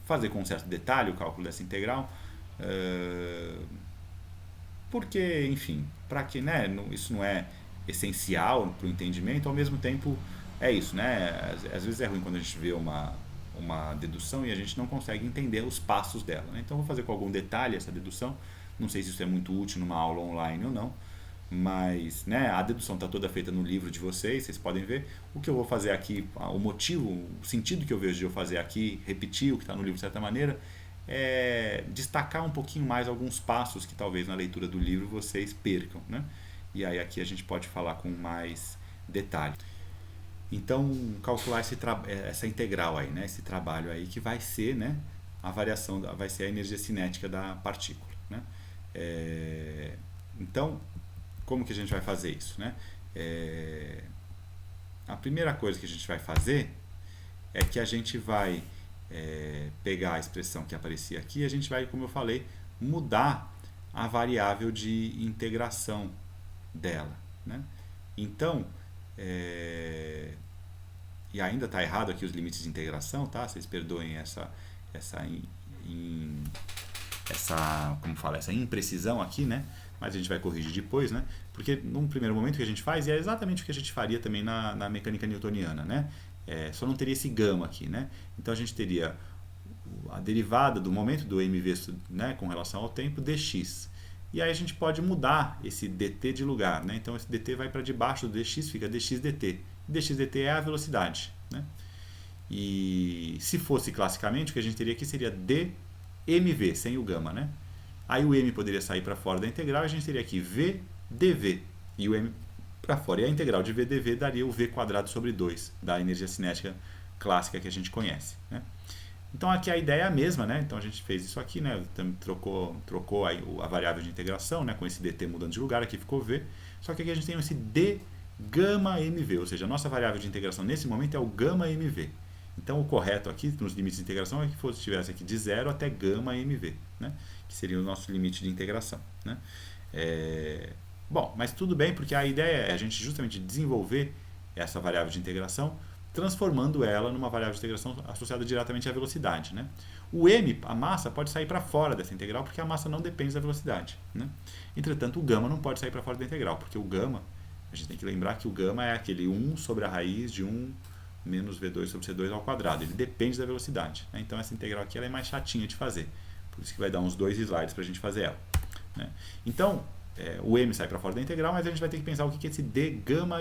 Fazer com um certo detalhe o cálculo dessa integral, porque, enfim, para que, né, isso não é essencial para o entendimento, ao mesmo tempo é isso, né? Às vezes é ruim quando a gente vê uma dedução e a gente não consegue entender os passos dela, né? Então eu vou fazer com algum detalhe essa dedução. Não sei se isso é muito útil numa aula online ou não, mas né, a dedução está toda feita no livro de vocês podem ver. O que eu vou fazer aqui, o motivo, o sentido que eu vejo de eu fazer aqui, repetir o que está no livro de certa maneira, é destacar um pouquinho mais alguns passos que talvez na leitura do livro vocês percam, né? E aí aqui a gente pode falar com mais detalhe. Então, calcular essa integral aí, né? Esse trabalho aí que vai ser, né? A variação, vai ser a energia cinética da partícula, né? Então, como que a gente vai fazer isso, né? A primeira coisa que a gente vai fazer é que a gente vai pegar a expressão que aparecia aqui e a gente vai, como eu falei, mudar a variável de integração dela, né? Então, e ainda está errado aqui os limites de integração, tá? Vocês perdoem essa como fala, essa imprecisão aqui, né? Mas a gente vai corrigir depois, né? Porque num primeiro momento o que a gente faz, e é exatamente o que a gente faria também na mecânica newtoniana, né? Só não teria esse gama aqui, né? Então a gente teria a derivada do momento do mv, né, com relação ao tempo, dx. E aí a gente pode mudar esse dt de lugar, né? Então esse dt vai para debaixo do dx, fica dx dt. Dx dt é a velocidade, né? E se fosse classicamente, o que a gente teria aqui seria dmv, sem o gama, né? Aí o m poderia sair para fora da integral e a gente teria aqui v dv e o m para fora. E a integral de v dv daria o v quadrado sobre 2 da energia cinética clássica que a gente conhece, né? Então aqui a ideia é a mesma, né? Então a gente fez isso aqui, né? Trocou aí a variável de integração, né? Com esse dt mudando de lugar, aqui ficou v. Só que aqui a gente tem esse d gama mv, ou seja, a nossa variável de integração nesse momento é o gama mv. Então o correto aqui nos limites de integração é que estivesse aqui de 0 até gama mv, né? Que seria o nosso limite de integração, né? Bom, mas tudo bem, porque a ideia é a gente justamente desenvolver essa variável de integração, transformando ela numa variável de integração associada diretamente à velocidade, né? O m, a massa, pode sair para fora dessa integral, porque a massa não depende da velocidade, né? Entretanto, o gama não pode sair para fora da integral, porque o gama, a gente tem que lembrar que o gama é aquele 1 sobre a raiz de 1 menos v2 sobre c2 ao quadrado. Ele depende da velocidade, né? Então essa integral aqui ela é mais chatinha de fazer. Por isso que vai dar uns 2 slides para a gente fazer ela, né? Então, o m sai para fora da integral, mas a gente vai ter que pensar o que é esse d gama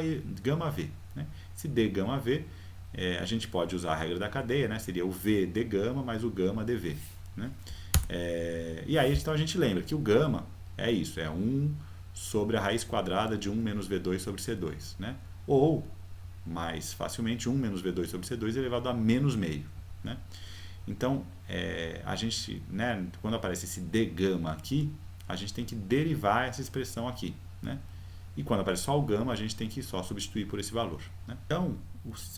v, né? Esse d gama v, a gente pode usar a regra da cadeia, né? Seria o v d gama mais o gama dv, né? E aí então a gente lembra que o gama é isso, é 1 sobre a raiz quadrada de 1 menos v2 sobre c2, né? Ou, mais facilmente, 1 menos v2 sobre c2 elevado a menos meio, né? Então, a gente, né, quando aparece esse d gama aqui, a gente tem que derivar essa expressão aqui, né? E quando aparece só o gama, a gente tem que só substituir por esse valor, né? Então,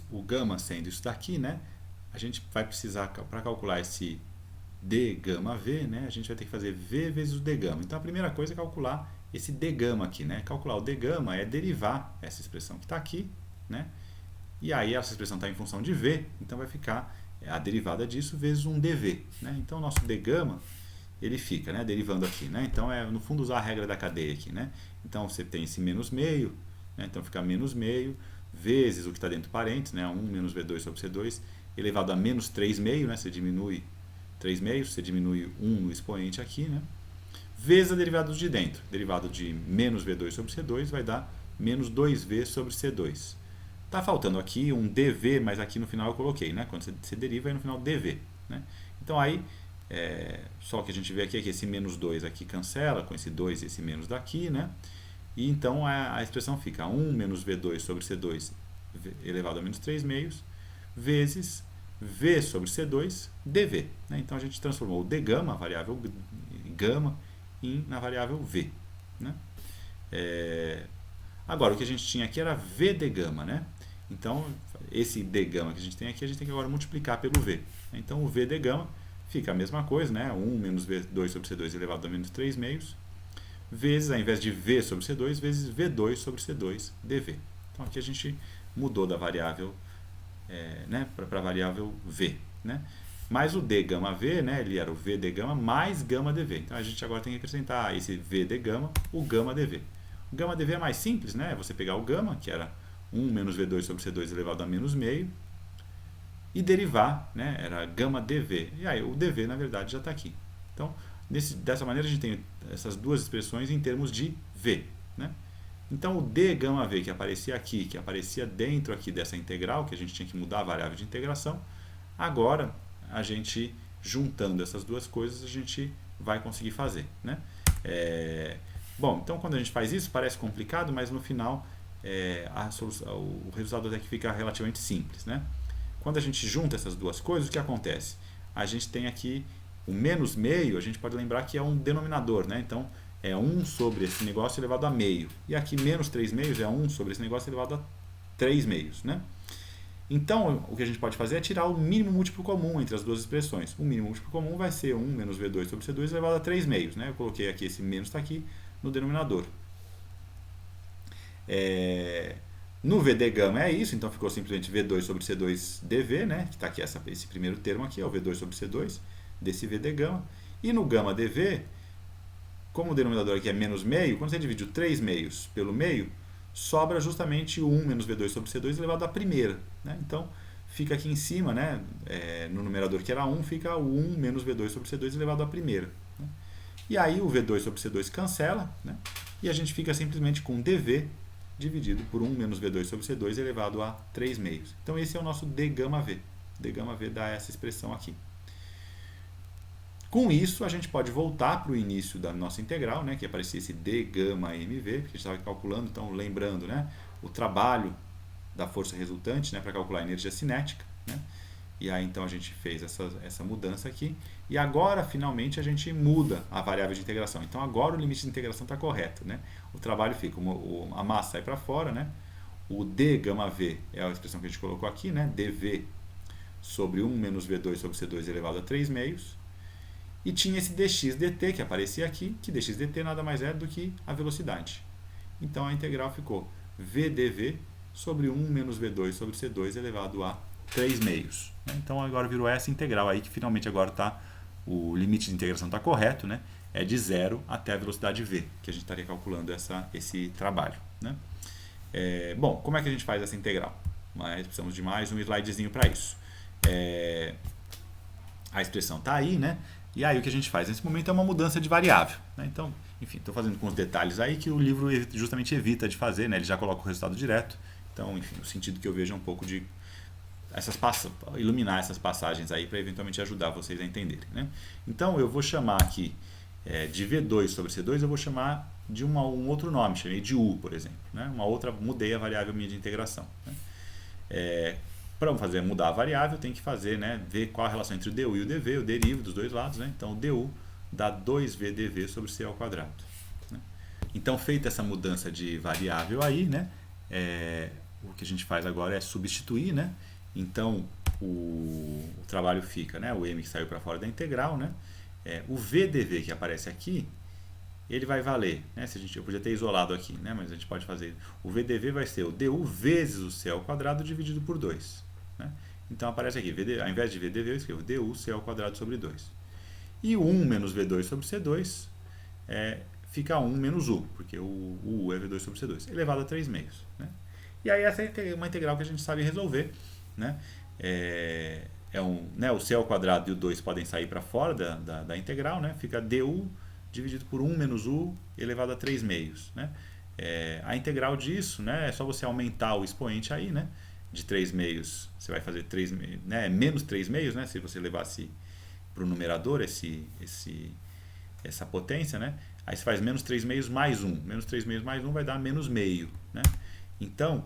o gama sendo isso daqui, né, a gente vai precisar, para calcular esse d gama v, né, a gente vai ter que fazer v vezes o d gama. Então, a primeira coisa é calcular esse d gama aqui, né? Calcular o d gama é derivar essa expressão que está aqui, né? E aí essa expressão está em função de v, então vai ficar a derivada disso vezes um dv, né? Então, o nosso d gama, ele fica, né, derivando aqui, né? Então, no fundo, usar a regra da cadeia aqui, né? Então, você tem esse menos meio, né? Então, fica menos meio, vezes o que está dentro do parênteses, né? 1 menos v2 sobre c2, elevado a menos 3 meio, né? Você diminui 3 meios, você diminui 1 no expoente aqui, né? Vezes a derivada de dentro. Derivado de menos v2 sobre c2 vai dar menos 2v sobre c2. Está faltando aqui um dv, mas aqui no final eu coloquei, né? Quando você deriva, aí no final dv, né? Então, aí, só que a gente vê aqui é que esse menos 2 aqui cancela com esse 2 e esse menos daqui, né? E então a expressão fica 1 menos v2 sobre c2 elevado a menos 3 meios, vezes v sobre c2 dv, né? Então a gente transformou o d gama, a variável gama, na variável v, né? Agora, o que a gente tinha aqui era v d gama, né? Então, esse d gama que a gente tem aqui, a gente tem que agora multiplicar pelo v. Então, o v d gama fica a mesma coisa, né? 1 menos v2 sobre c2 elevado a menos 3 meios, vezes, ao invés de v sobre c2, vezes v2 sobre c2 dv. Então, aqui a gente mudou da variável, né, para a variável v, né? Mas o d gama v, né, ele era o v d gama mais gama dv. Então, a gente agora tem que acrescentar esse v d gama, o gama dv. O gama dv é mais simples, né? Você pegar o gama, que era 1 menos v2 sobre c2 elevado a menos meio, e derivar, né? Era gama dv. E aí o dv, na verdade, já está aqui. Então, dessa maneira, a gente tem essas duas expressões em termos de v, né? Então o d gama v que aparecia aqui, que aparecia dentro aqui dessa integral, que a gente tinha que mudar a variável de integração, agora a gente, juntando essas duas coisas, a gente vai conseguir fazer, né? Bom, então quando a gente faz isso, parece complicado, mas no final o resultado até que fica relativamente simples, né? Quando a gente junta essas duas coisas, o que acontece? A gente tem aqui o menos meio, a gente pode lembrar que é um denominador, né? Então, é 1 sobre esse negócio elevado a meio. E aqui menos 3 meios é 1 sobre esse negócio elevado a 3 meios, né? Então, o que a gente pode fazer é tirar o mínimo múltiplo comum entre as duas expressões. O mínimo múltiplo comum vai ser 1 menos V2 sobre C2 elevado a 3 meios, né? Eu coloquei aqui, esse menos está aqui no denominador. No VD gama é isso, então ficou simplesmente V2 sobre C2 dV, né? Que está aqui esse primeiro termo aqui, é o V2 sobre C2 desse VD gama. E no gama dV, como o denominador aqui é menos meio, quando você divide o 3 meios pelo meio, sobra justamente o 1 menos V2 sobre C2 elevado à primeira, né? Então, fica aqui em cima, né? No numerador que era 1, fica o 1 menos V2 sobre C2 elevado à primeira, né? E aí o V2 sobre C2 cancela, né? E a gente fica simplesmente com dV dividido por 1 menos V2 sobre C2 elevado a 3 meios. Então esse é o nosso d gama V. D gama V dá essa expressão aqui. Com isso, a gente pode voltar para o início da nossa integral, né, que aparecia esse d gama mv, porque a gente estava calculando, então lembrando, né, o trabalho da força resultante, né, para calcular a energia cinética, né? E aí então a gente fez essa mudança aqui. E agora, finalmente, a gente muda a variável de integração. Então agora o limite de integração está correto, né? O trabalho fica, a massa sai para fora, né? O d gama v é a expressão que a gente colocou aqui, né? dv sobre 1 menos v2 sobre c2 elevado a 3 meios. E tinha esse dx dt que aparecia aqui, que dx dt nada mais é do que a velocidade. Então a integral ficou v dv sobre 1 menos v2 sobre c2 elevado a 3 meios. Então agora virou essa integral aí, que finalmente agora o limite de integração está correto, né? É de 0 até a velocidade v, que a gente estaria calculando esse trabalho, né? Bom, como é que a gente faz essa integral? Mas precisamos de mais um slidezinho para isso. A expressão está aí, né? E aí o que a gente faz nesse momento é uma mudança de variável, né? Então, enfim, estou fazendo com os detalhes aí que o livro justamente evita de fazer, né? Ele já coloca o resultado direto. Então, enfim, o sentido que eu vejo é um pouco de iluminar essas passagens aí para eventualmente ajudar vocês a entenderem, né? Então eu vou chamar aqui de V2 sobre C2, eu vou chamar de um outro nome, chamei de U, por exemplo, né? Mudei a variável minha de integração, né? Para mudar a variável, tem que fazer, né, ver qual a relação entre o du e o dv, eu derivo dos dois lados, né? Então o du dá 2v dv sobre c ao quadrado, né? Então, feita essa mudança de variável aí, né, o que a gente faz agora é substituir, né? Então o trabalho fica, né, o m que saiu para fora da integral, né? O v dv que aparece aqui, ele vai valer, né? Eu podia ter isolado aqui, né? Mas a gente pode fazer. O v dv vai ser o du vezes o c ao quadrado dividido por 2, né? Então aparece aqui, ao invés de v dv, eu escrevo du c ao quadrado sobre 2. E o 1 menos v2 sobre c2 fica 1 menos u, porque o u é v2 sobre c2, elevado a 3 meios, né? E aí essa é uma integral que a gente sabe resolver, né? O c ao quadrado e o 2 podem sair para fora da integral, né? Fica du dividido por 1 menos u elevado a 3 meios, né? A integral disso, né, é só você aumentar o expoente aí, né? De 3 meios, você vai fazer 3 meios, né? Menos 3 meios, né? Se você levasse para o numerador essa potência, né? Aí você faz menos 3 meios mais 1. Menos 3 meios mais 1 vai dar menos meio, né? Então,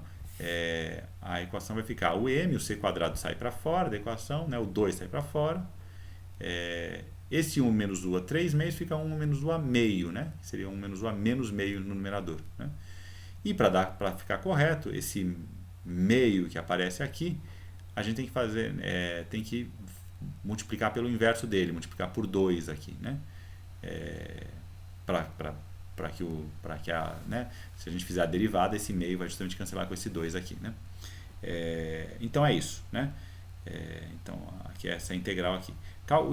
a equação vai ficar o m, o c quadrado sai para fora da equação, né? O 2 sai para fora. Esse 1 menos u a 3 meios fica 1 menos u a meio, né? Seria 1 menos u a menos meio no numerador, né? E para ficar correto, esse meio que aparece aqui, a gente tem que fazer, tem que multiplicar pelo inverso dele, multiplicar por 2 aqui, né? Né? Se a gente fizer a derivada, esse meio vai justamente cancelar com esse 2 aqui, né? Então é isso, né? Então aqui é essa integral aqui.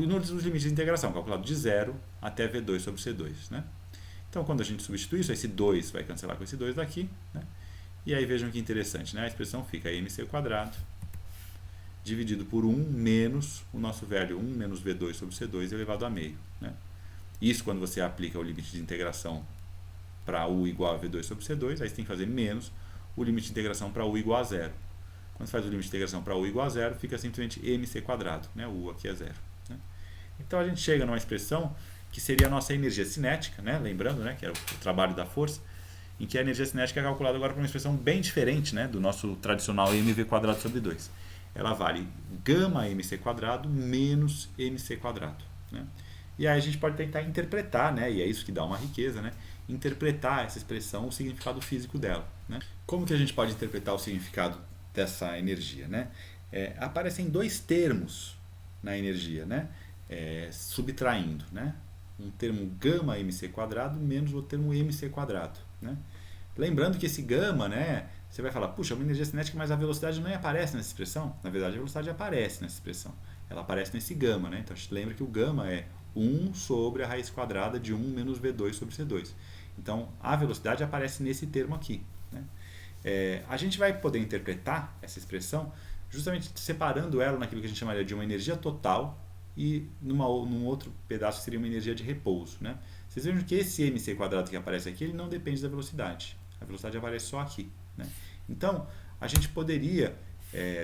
Nos limites de integração, calculado de 0 até v2 sobre c2, né? Então quando a gente substitui isso, esse 2 vai cancelar com esse 2 daqui, né? E aí vejam que interessante, né? A expressão fica mc quadrado dividido por 1 menos o nosso velho 1 menos v2 sobre c2 elevado a meio, né? Isso quando você aplica o limite de integração para U igual a V2 sobre C2, aí você tem que fazer menos o limite de integração para U igual a zero. Quando você faz o limite de integração para U igual a zero, fica simplesmente mc quadrado, né? U aqui é zero. Né? Então a gente chega numa expressão que seria a nossa energia cinética, né? Lembrando, né, que era o trabalho da força, em que a energia cinética é calculada agora por uma expressão bem diferente, né, do nosso tradicional mv quadrado sobre 2. Ela vale gama mc quadrado menos mc quadrado. Né? E aí a gente pode tentar interpretar, né, e é isso que dá uma riqueza, né, interpretar essa expressão, o significado físico dela. Né? Como que a gente pode interpretar o significado dessa energia? Né? Aparecem dois termos na energia, né, subtraindo, né? Um termo gama mc quadrado menos o termo mc quadrado. Né? Lembrando que esse gama, né, você vai falar, puxa, é uma energia cinética, mas a velocidade não aparece nessa expressão. Na verdade, a velocidade aparece nessa expressão. Ela aparece nesse gama. Né? Então, a gente lembra que o gama é 1 sobre a raiz quadrada de 1 menos V2 sobre C2. Então, a velocidade aparece nesse termo aqui. Né? A gente vai poder interpretar essa expressão justamente separando ela naquilo que a gente chamaria de uma energia total e num outro pedaço seria uma energia de repouso. Né? Vocês vejam que esse mc quadrado que aparece aqui, ele não depende da velocidade. A velocidade aparece só aqui. Né? Então, a gente poderia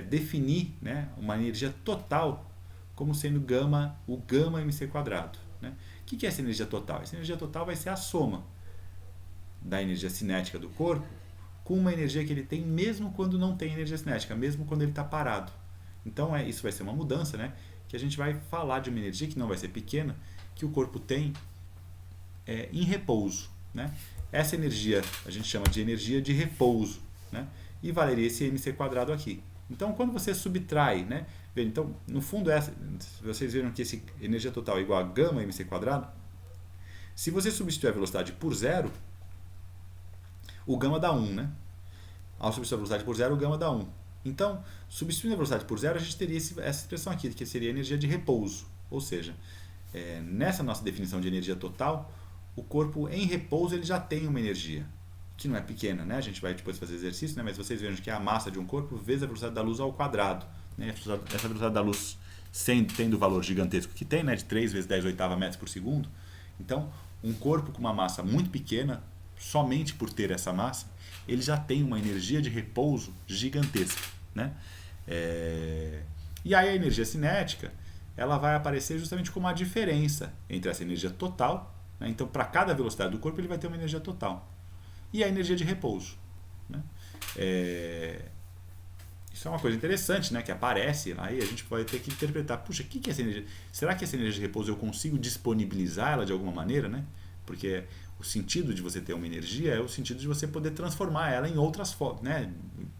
definir, né, uma energia total como sendo o gama mc quadrado. Né? O que é essa energia total? Essa energia total vai ser a soma da energia cinética do corpo com uma energia que ele tem mesmo quando não tem energia cinética, mesmo quando ele está parado. Então, isso vai ser uma mudança, né? Que a gente vai falar de uma energia que não vai ser pequena, que o corpo tem em repouso. Né? Essa energia a gente chama de energia de repouso. Né? E valeria esse mc quadrado aqui. Então, quando você subtrai, né? Então, no fundo, vocês viram que essa energia total é igual a gama mc quadrado. Se você substituir a velocidade por zero, o gama dá 1. Né? Ao substituir a velocidade por zero, o gama dá 1. Então, substituindo a velocidade por zero, a gente teria essa expressão aqui, que seria a energia de repouso. Ou seja, nessa nossa definição de energia total, o corpo em repouso ele já tem uma energia, que não é pequena. Né? A gente vai depois fazer exercício, né? Mas vocês vejam que é a massa de um corpo vezes a velocidade da luz ao quadrado. Né? Essa velocidade da luz tendo o valor gigantesco que tem, né? De 3 vezes 10 oitava metros por segundo. Então, um corpo com uma massa muito pequena, somente por ter essa massa, ele já tem uma energia de repouso gigantesca. Né? E aí a energia cinética ela vai aparecer justamente como a diferença entre essa energia total. Né? Então, para cada velocidade do corpo, ele vai ter uma energia total. E a energia de repouso. Né? Isso é uma coisa interessante, né? Que aparece, aí a gente pode ter que interpretar, puxa, o que é essa energia? Será que essa energia de repouso eu consigo disponibilizá-la de alguma maneira? Né? Porque o sentido de você ter uma energia é o sentido de você poder transformar ela em outras formas, né?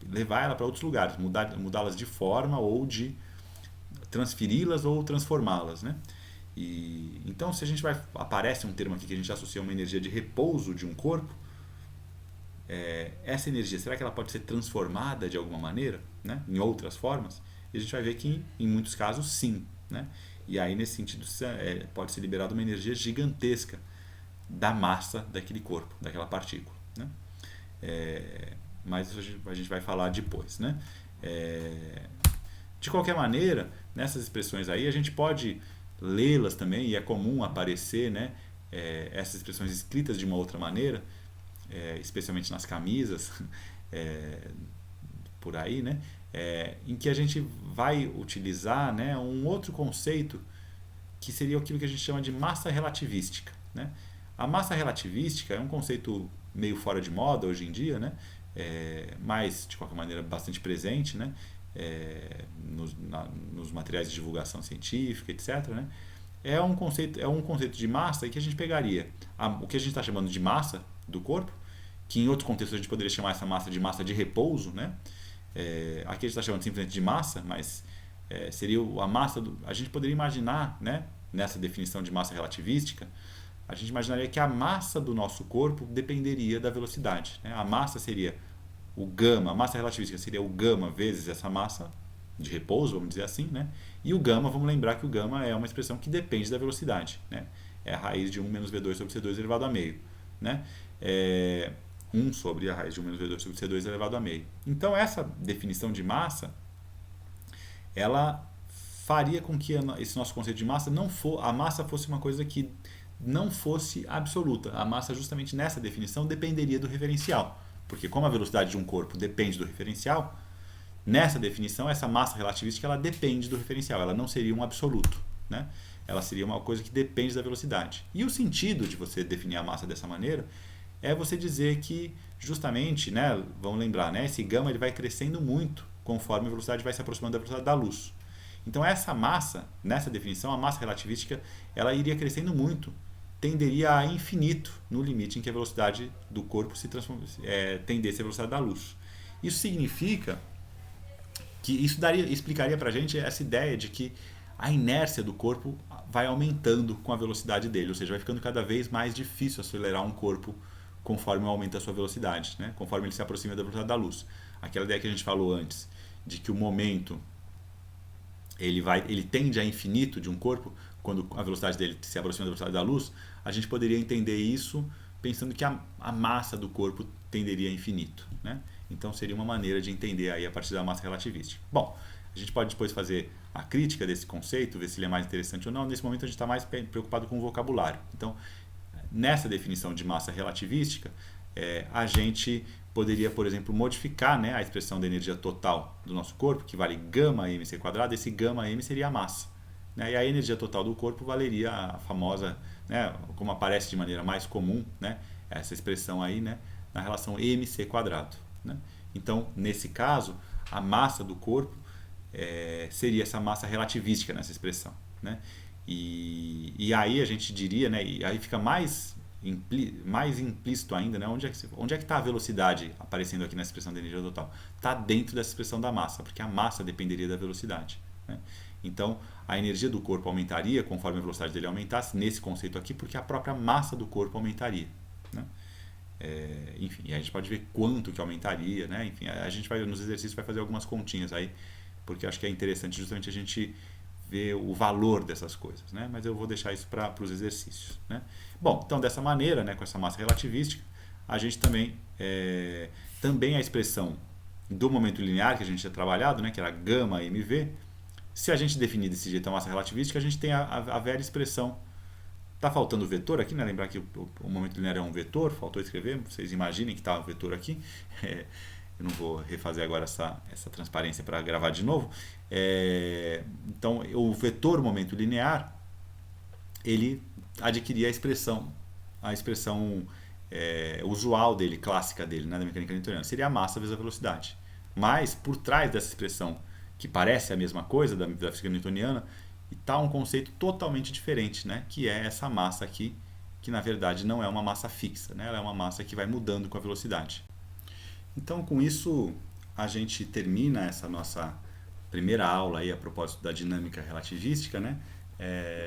Levar ela para outros lugares, mudá-las de forma ou de transferi-las ou transformá-las. Né? Então, se a gente aparece um termo aqui que a gente associa a uma energia de repouso de um corpo, essa energia, será que ela pode ser transformada de alguma maneira, né? Em outras formas? E a gente vai ver que em muitos casos sim. Né? E aí, nesse sentido, pode ser liberada uma energia gigantesca da massa daquele corpo, daquela partícula. Né? Mas isso a gente vai falar depois. Né? De qualquer maneira, nessas expressões aí, a gente pode lê-las também, e é comum aparecer, né, essas expressões escritas de uma outra maneira, especialmente nas camisas, por aí, né, em que a gente vai utilizar, né, um outro conceito que seria aquilo que a gente chama de massa relativística. Né? A massa relativística é um conceito meio fora de moda hoje em dia, né? Mas de qualquer maneira bastante presente, né? Nos materiais de divulgação científica, etc. Né? É um conceito de massa que a gente pegaria o que a gente está chamando de massa do corpo, que em outros contextos a gente poderia chamar essa massa de repouso. Né? Aqui a gente está chamando simplesmente de massa, mas seria a massa a gente poderia imaginar, né, nessa definição de massa relativística, a gente imaginaria que a massa do nosso corpo dependeria da velocidade. Né? A massa seria o gama, a massa relativística seria o gama vezes essa massa de repouso, vamos dizer assim. Né? E o gama, vamos lembrar que o gama é uma expressão que depende da velocidade. Né? É a raiz de 1 menos V2 sobre C2 elevado a meio. Né? 1 sobre a raiz de 1 menos V2 sobre C2 elevado a meio. Então, essa definição de massa, ela faria com que esse nosso conceito de massa a massa fosse uma coisa que não fosse absoluta. A massa, justamente nessa definição, dependeria do referencial. Porque como a velocidade de um corpo depende do referencial, nessa definição, essa massa relativística ela depende do referencial, ela não seria um absoluto, né? Ela seria uma coisa que depende da velocidade. E o sentido de você definir a massa dessa maneira é você dizer que, justamente, né, vamos lembrar, né, esse gama ele vai crescendo muito conforme a velocidade vai se aproximando da velocidade da luz. Então essa massa, nessa definição, a massa relativística, ela iria crescendo muito, tenderia a infinito no limite em que a velocidade do corpo se tendesse à velocidade da luz. Isso significa que isso explicaria para a gente essa ideia de que a inércia do corpo vai aumentando com a velocidade dele, ou seja, vai ficando cada vez mais difícil acelerar um corpo conforme aumenta a sua velocidade, né? Conforme ele se aproxima da velocidade da luz. Aquela ideia que a gente falou antes, de que o momento ele tende a infinito de um corpo, quando a velocidade dele se aproxima da velocidade da luz, a gente poderia entender isso pensando que a massa do corpo tenderia a infinito, né? Então seria uma maneira de entender aí a partir da massa relativística. Bom, a gente pode depois fazer a crítica desse conceito, ver se ele é mais interessante ou não. Nesse momento a gente está mais preocupado com o vocabulário. Então, nessa definição de massa relativística, a gente poderia, por exemplo, modificar, né, a expressão da energia total do nosso corpo, que vale γ_mc², esse γm seria a massa, né, e a energia total do corpo valeria a famosa, né, como aparece de maneira mais comum, né, essa expressão aí, né, na relação mc², né? Então, nesse caso, a massa do corpo seria essa massa relativística nessa expressão, né? E aí a gente diria, né, e aí fica mais implícito ainda, né, onde é que está a velocidade aparecendo aqui nessa expressão da energia total? Está dentro dessa expressão da massa, porque a massa dependeria da velocidade, né? Então, a energia do corpo aumentaria conforme a velocidade dele aumentasse, nesse conceito aqui, porque a própria massa do corpo aumentaria, né? Enfim, e a gente pode ver quanto que aumentaria, né? Enfim, a gente vai, nos exercícios, vai fazer algumas continhas aí, porque acho que é interessante justamente a gente ver o valor dessas coisas, né? Mas eu vou deixar isso para os exercícios, né? Bom, então dessa maneira, né, com essa massa relativística, a gente também a expressão do momento linear que a gente tinha trabalhado, né, que era γmv, se a gente definir desse jeito a massa relativística, a gente tem a velha expressão. Tá faltando o vetor aqui, né? Lembrar que o momento linear é um vetor, faltou escrever, vocês imaginem que está o vetor aqui. Eu não vou refazer agora essa transparência para gravar de novo. Então, o vetor momento linear, ele adquiria a expressão usual dele, clássica dele, né, da mecânica newtoniana. Seria a massa vezes a velocidade. Mas, por trás dessa expressão, que parece a mesma coisa da física newtoniana, está um conceito totalmente diferente, né, que é essa massa aqui, que na verdade não é uma massa fixa, né, ela é uma massa que vai mudando com a velocidade. Então, com isso, a gente termina essa nossa primeira aula aí a propósito da dinâmica relativística, né?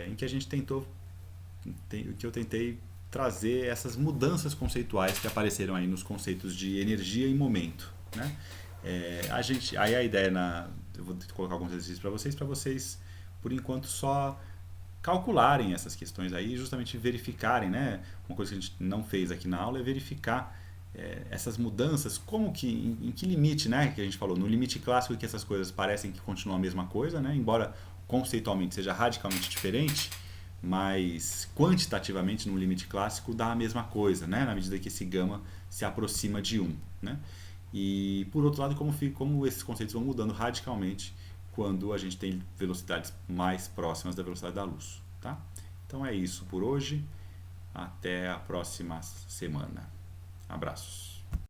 Em que eu tentei trazer essas mudanças conceituais que apareceram aí nos conceitos de energia e momento, né? Aí a ideia eu vou colocar alguns exercícios para vocês, por enquanto, só calcularem essas questões aí, justamente verificarem, né? Uma coisa que a gente não fez aqui na aula é verificar essas mudanças, em que limite, né, que a gente falou, no limite clássico que essas coisas parecem que continuam a mesma coisa, né, embora conceitualmente seja radicalmente diferente, mas quantitativamente no limite clássico dá a mesma coisa, né, na medida que esse gama se aproxima de 1, né? E por outro lado, como esses conceitos vão mudando radicalmente quando a gente tem velocidades mais próximas da velocidade da luz, tá? Então é isso por hoje, até a próxima semana. Abraços.